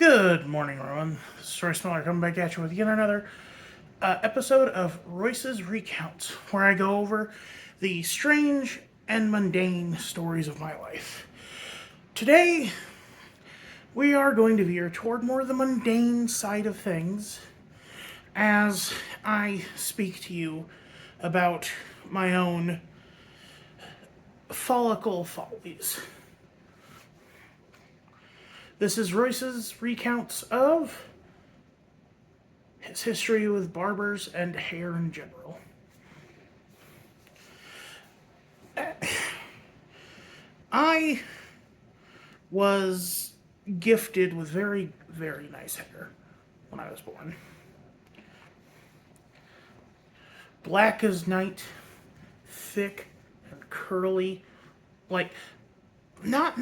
Good morning, everyone. This is Royce coming back at you with yet another episode of Royce's Recounts, where I go over the strange and mundane stories of my life. Today, we are going to veer toward more the mundane side of things as I speak to you about my own Follicle Follies. This is Royce's recounts of his history with barbers and hair in general. I was gifted with very, very nice hair when I was born. Black as night, thick and curly, like not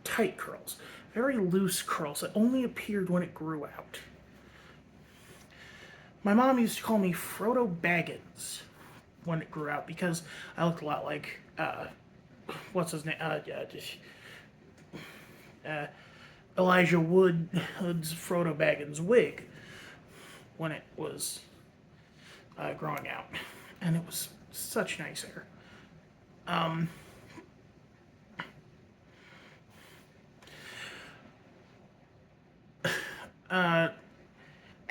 tight curls, very loose curls that only appeared when it grew out. My mom used to call me Frodo Baggins when it grew out because I looked a lot like what's his name? Elijah Wood's Frodo Baggins wig when it was growing out, and it was such nice hair.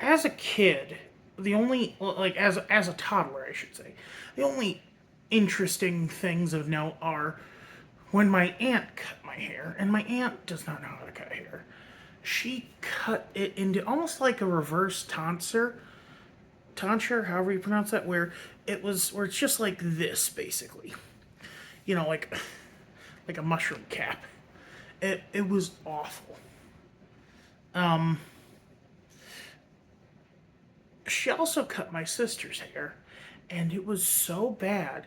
As a kid, the only as a toddler, I should say, the only interesting things of note are when my aunt cut my hair, and my aunt does not know how to cut hair. She cut it into almost like a reverse tonsure, however you pronounce that, where it's just like this basically, like a mushroom cap. It was awful. She also cut my sister's hair, and it was so bad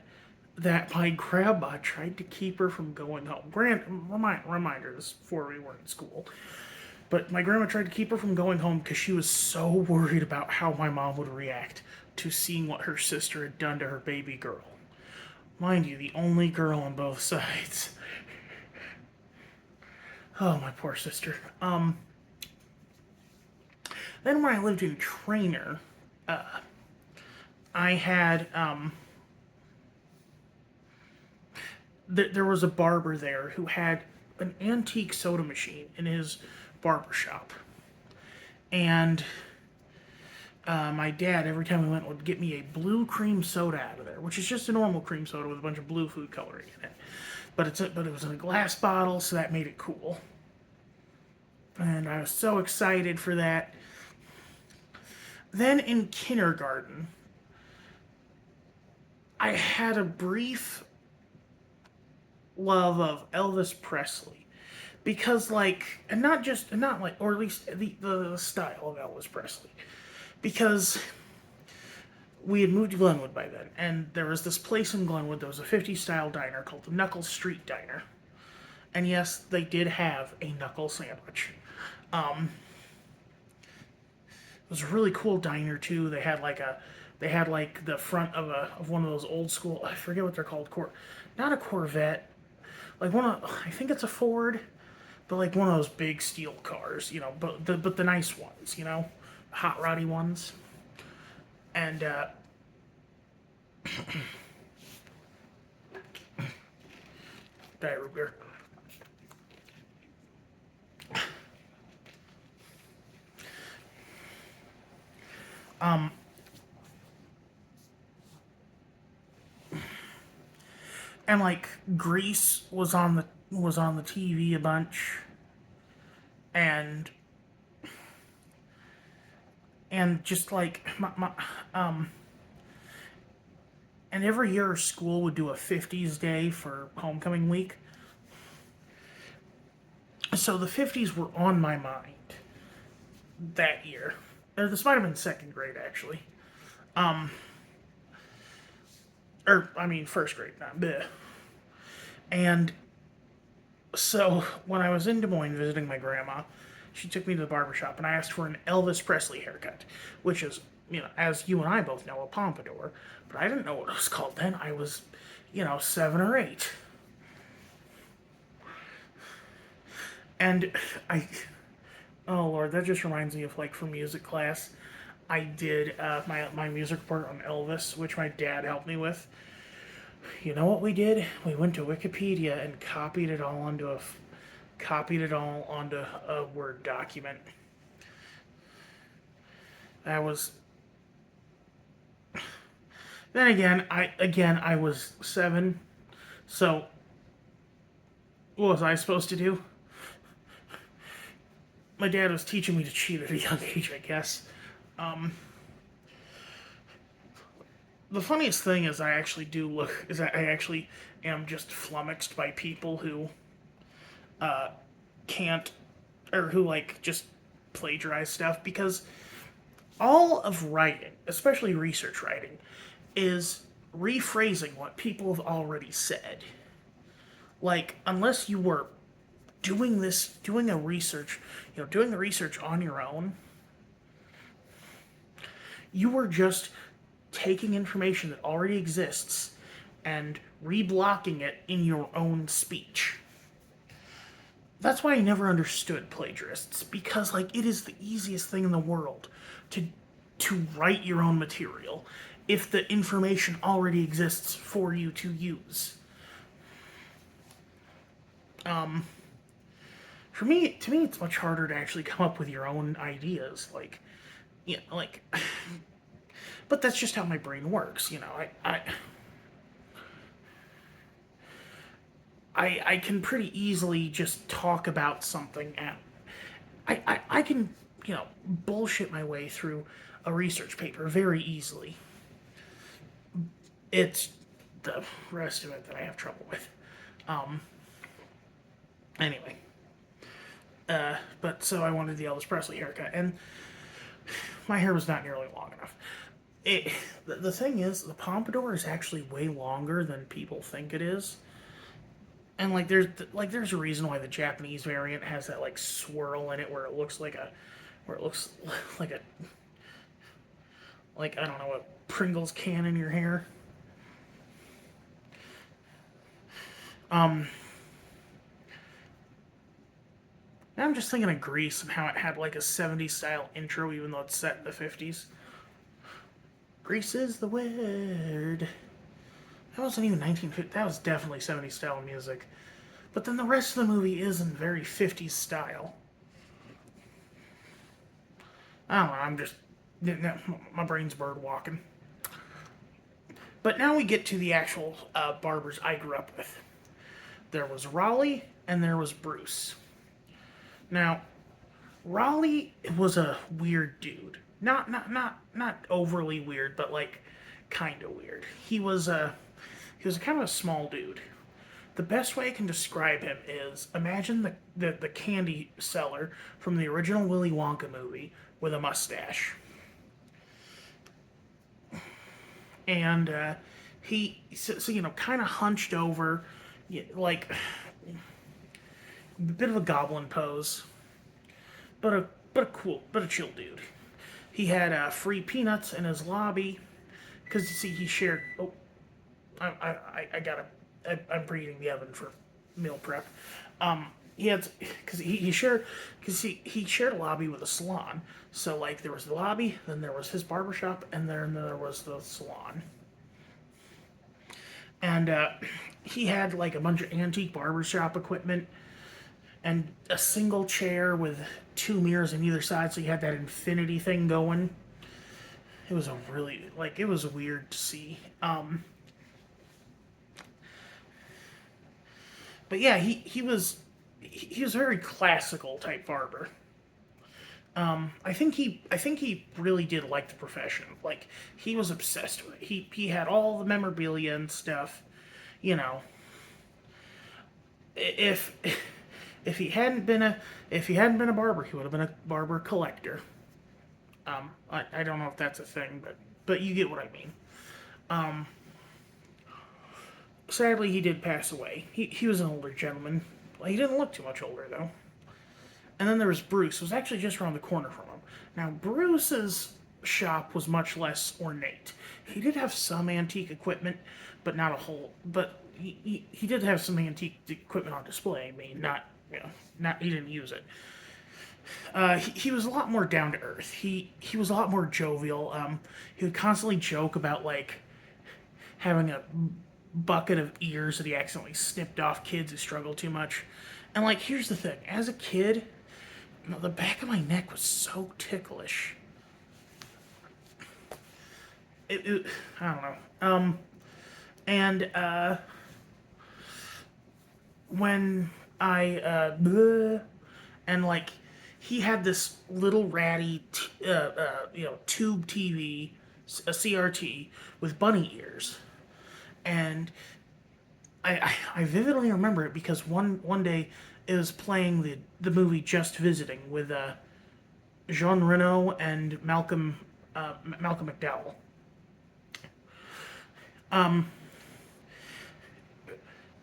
that my grandma tried to keep her from going home. Reminder, this is before we were in school. But my grandma tried to keep her from going home because she was so worried about how my mom would react to seeing what her sister had done to her baby girl. Mind you, the only girl on both sides. Oh, my poor sister. Then when I lived in Trainer, I had there was a barber there who had an antique soda machine in his barber shop, and my dad, every time we went, would get me a blue cream soda out of there, which is just a normal cream soda with a bunch of blue food coloring in it. But it was in a glass bottle, so that made it cool. And I was so excited for that. Then in kindergarten, I had a brief love of Elvis Presley because, and not like, or at least the style of Elvis Presley, because we had moved to Glenwood by then, and there was this place in Glenwood that was a 50s style diner called the Knuckle Street Diner. And yes, they did have a knuckle sandwich. It was a really cool diner too. They had the front of one of those old school, I forget what they're called, not a Corvette, like I think it's a Ford, but like one of those big steel cars, but the nice ones, hot roddy ones. And Diet root beer. And like Grease was on the TV a bunch, and just like and every year school would do a 50s day for homecoming week. So the 50s were on my mind that year. Or this might have been second grade actually. First grade, not bleh. And so when I was in Des Moines visiting my grandma, she took me to the barber shop and I asked for an Elvis Presley haircut, which is, as you and I both know, a pompadour. But I didn't know what it was called then. I was, 7 or 8. And Oh Lord, that just reminds me of like for music class, I did my music report on Elvis, which my dad helped me with. You know what we did? We went to Wikipedia and copied it all onto a Word document. That was then again I was 7, so what was I supposed to do? My dad was teaching me to cheat at a young age, I guess. Um, the funniest thing is I actually am just flummoxed by people who can't or who like just plagiarize stuff because all of writing, especially research writing, is rephrasing what people have already said. Like unless you were doing the research on your own, you were just taking information that already exists and reblocking it in your own speech. That's why I never understood plagiarists because like it is the easiest thing in the world to write your own material if the information already exists for you to use. For me, to me, it's much harder to actually come up with your own ideas. Like, but that's just how my brain works. I can pretty easily just talk about something and I can, bullshit my way through a research paper very easily. It's the rest of it that I have trouble with. Um, anyway, but so I wanted the Elvis Presley haircut, and my hair was not nearly long enough. The thing is, the pompadour is actually way longer than people think it is. And there's a reason why the Japanese variant has that like swirl in it where it looks like a like I don't know, a Pringles can in your hair. Um, I'm just thinking of Grease and how it had like a '70s style intro even though it's set in the '50s. Grease is the word. That wasn't even 1950. That was definitely '70s style music. But then the rest of the movie is in very '50s style. I don't know. My brain's bird walking. But now we get to the actual barbers I grew up with. There was Raleigh and there was Bruce. Now, Raleigh was a weird dude. Not overly weird, but like kind of weird. He was kind of a small dude. The best way I can describe him is imagine the candy seller from the original Willy Wonka movie with a mustache. And kind of hunched over, like a bit of a goblin pose, but a chill dude. He had free peanuts in his lobby because you see he shared. Oh, I gotta. I'm preheating the oven for meal prep. He had because he shared because he shared a lobby with a salon. So like there was the lobby, then there was his barbershop, and then there was the salon. And he had like a bunch of antique barbershop equipment and a single chair with two mirrors on either side, so you had that infinity thing going. It was it was weird to see. But yeah, he was a very classical type barber. I think he really did like the profession. Like he was obsessed with it. He had all the memorabilia and stuff. You know, if if he hadn't been a barber, he would have been a barber collector. I don't know if that's a thing, but you get what I mean. Um, Sadly, he did pass away. He was an older gentleman. He didn't look too much older though. And then there was Bruce, who was actually just around the corner from him. Now, Bruce's shop was much less ornate. He did have some antique equipment, but not a whole. But he did have some antique equipment on display. I mean, not he didn't use it. He was a lot more down to earth. He was a lot more jovial. He would constantly joke about like having a bucket of ears that he accidentally snipped off kids who struggled too much. And like, here's the thing: as a kid, the back of my neck was so ticklish. I don't know. And when and like he had this little ratty, tube TV, a CRT with bunny ears, and I vividly remember it because one day it was playing the movie Just Visiting with Jean Reno and Malcolm McDowell.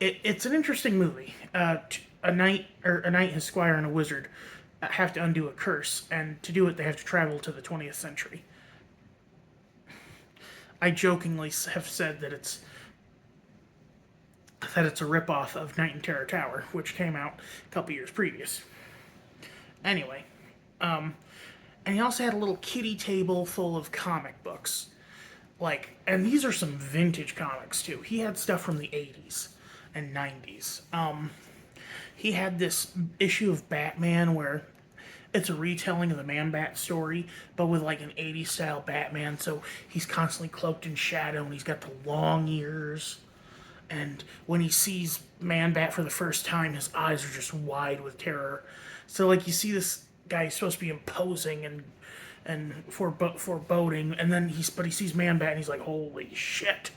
It's an interesting movie. A knight, his squire, and a wizard have to undo a curse, and to do it, they have to travel to the 20th century. I jokingly have said that it's a ripoff of Night in Terror Tower, which came out a couple years previous. Anyway, and he also had a little kiddie table full of comic books, and these are some vintage comics too. He had stuff from the 80s and 90s. He had this issue of Batman where it's a retelling of the Man-Bat story, but with like an 80s style Batman, so he's constantly cloaked in shadow and he's got the long ears. And when he sees Man-Bat for the first time, his eyes are just wide with terror. So like you see this guy supposed to be imposing and foreboding, and then he sees Man-Bat and he's like, holy shit.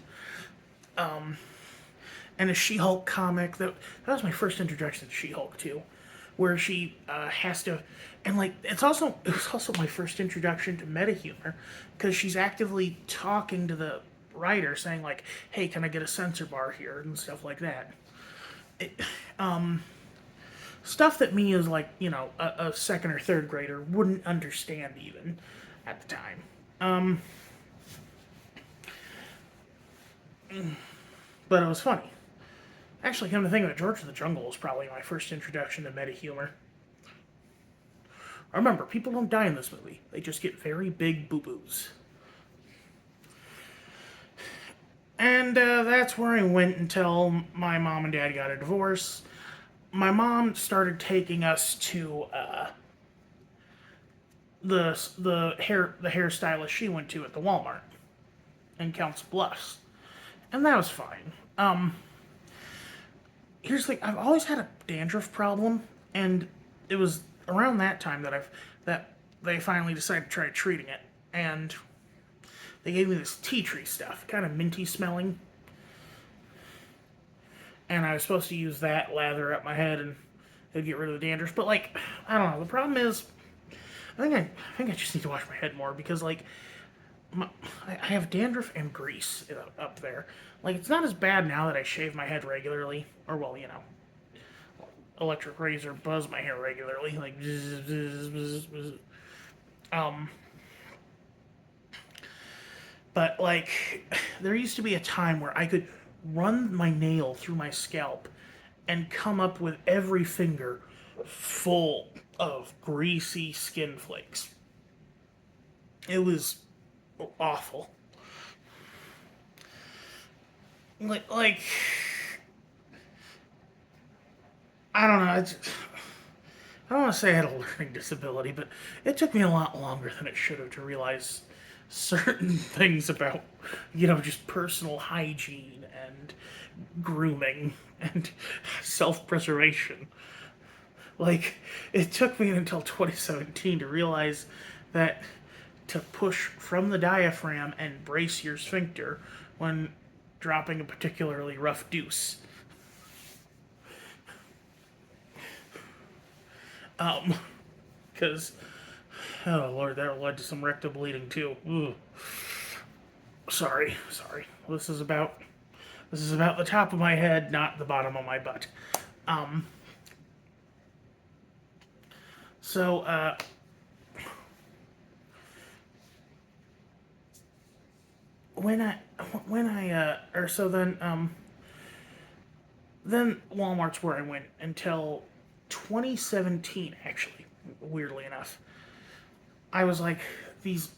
And a She-Hulk comic that was my first introduction to She-Hulk too, where she has to, and like it was also my first introduction to meta humor because she's actively talking to the writer saying like, hey, can I get a censor bar here and stuff like that. It, stuff that me as like a second or third grader wouldn't understand even at the time. But it was funny. Actually, come to think of it, George of the Jungle was probably my first introduction to meta humor. Remember, people don't die in this movie. They just get very big boo-boos. And that's where I went until my mom and dad got a divorce. My mom started taking us to the hairstylist she went to at the Walmart in Council Bluffs, and that was fine. Here's the thing: I've always had a dandruff problem, and it was around that time that they finally decided to try treating it, and they gave me this tea tree stuff, kind of minty smelling, and I was supposed to use that, lather up my head, and it'd get rid of the dandruff. But like, I don't know. The problem is, I think I just need to wash my head more because like, I have dandruff and grease up there. Like, it's not as bad now that I shave my head regularly, or well, electric razor buzz my hair regularly, like bzz, bzz, bzz, bzz. But like, there used to be a time where I could run my nail through my scalp and come up with every finger full of greasy skin flakes. It was awful. Like I don't know. I don't want to say I had a learning disability, but it took me a lot longer than it should have to realize certain things about, just personal hygiene and grooming and self-preservation. Like, it took me until 2017 to realize that to push from the diaphragm and brace your sphincter when dropping a particularly rough deuce. Because, oh Lord, that led to some rectal bleeding too. Ooh. Sorry. This is about the top of my head, not the bottom of my butt. So, then Walmart's where I went until 2017 actually. weirdly enough. I was like, these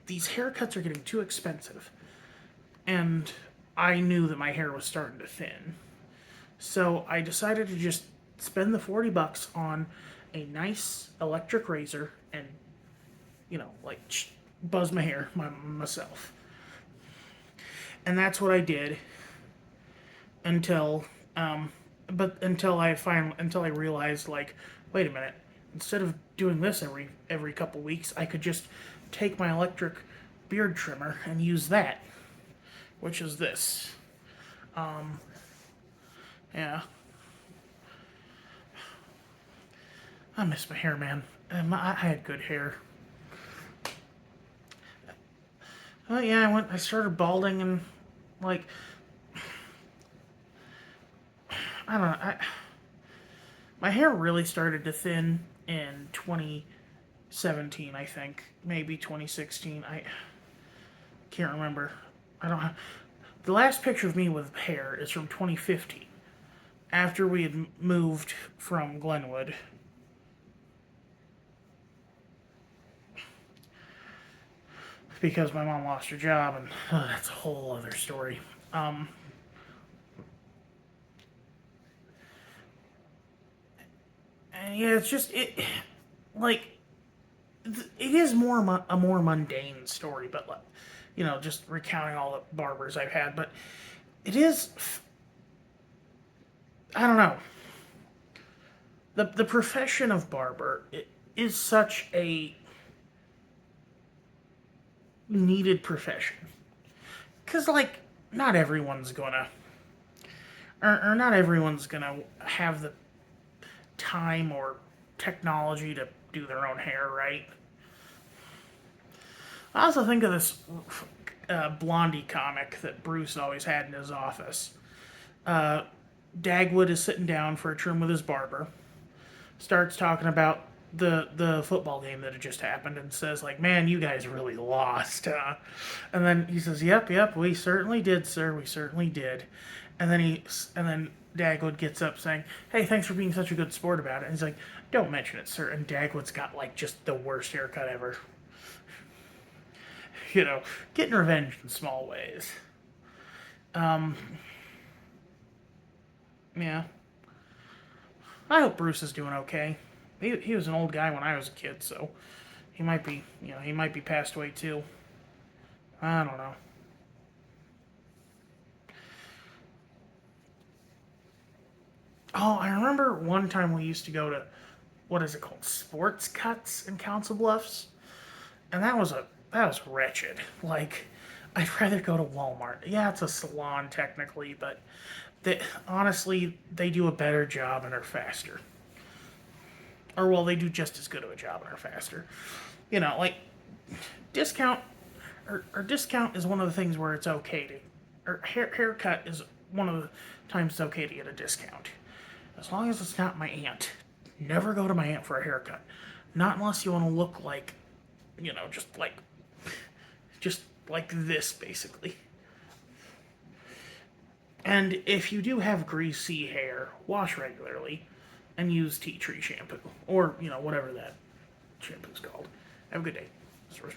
haircuts are getting too expensive, and I knew that my hair was starting to thin. So I decided to just spend the $40 on a nice electric razor and, like buzz my hair myself. And that's what I did until, until I realized, like, wait a minute, instead of doing this every couple weeks, I could just take my electric beard trimmer and use that, which is this. Yeah. I miss my hair, man. I had good hair. Oh yeah, I started balding, and like, I don't know. My hair really started to thin in 2017, I think, maybe 2016. I can't remember. I don't have, the last picture of me with hair is from 2015, after we had moved from Glenwood. Because my mom lost her job, and that's a whole other story. And yeah, it's just like it is a more mundane story, but like, just recounting all the barbers I've had. But it is, I don't know, the profession of barber is such a needed profession, because like not everyone's gonna or not everyone's gonna have the time or technology to do their own hair, right? I also think of this Blondie comic that Bruce always had in his office. Dagwood is sitting down for a trim with his barber, starts talking about the football game that had just happened, and says like, "Man, you guys really lost." And then he says, "Yep, we certainly did, sir. We certainly did." And then Dagwood gets up saying, "Hey, thanks for being such a good sport about it." And he's like, "Don't mention it, sir." And Dagwood's got like just the worst haircut ever. Getting revenge in small ways. Yeah. I hope Bruce is doing okay. He was an old guy when I was a kid, so he might be passed away too. I don't know. Oh, I remember one time we used to go to, what is it called, Sports Cuts in Council Bluffs, and that was wretched. Like, I'd rather go to Walmart. Yeah, it's a salon technically, but honestly, they do a better job and are faster. Or well, they do just as good of a job and are faster. Like discount or discount is one of the things where it's okay to, or haircut is one of the times it's okay to get a discount. As long as it's not my aunt. Never go to my aunt for a haircut. Not unless you want to look like, just like this, basically. And if you do have greasy hair, wash regularly and use tea tree shampoo. Or, whatever that shampoo's called. Have a good day. This is Royce.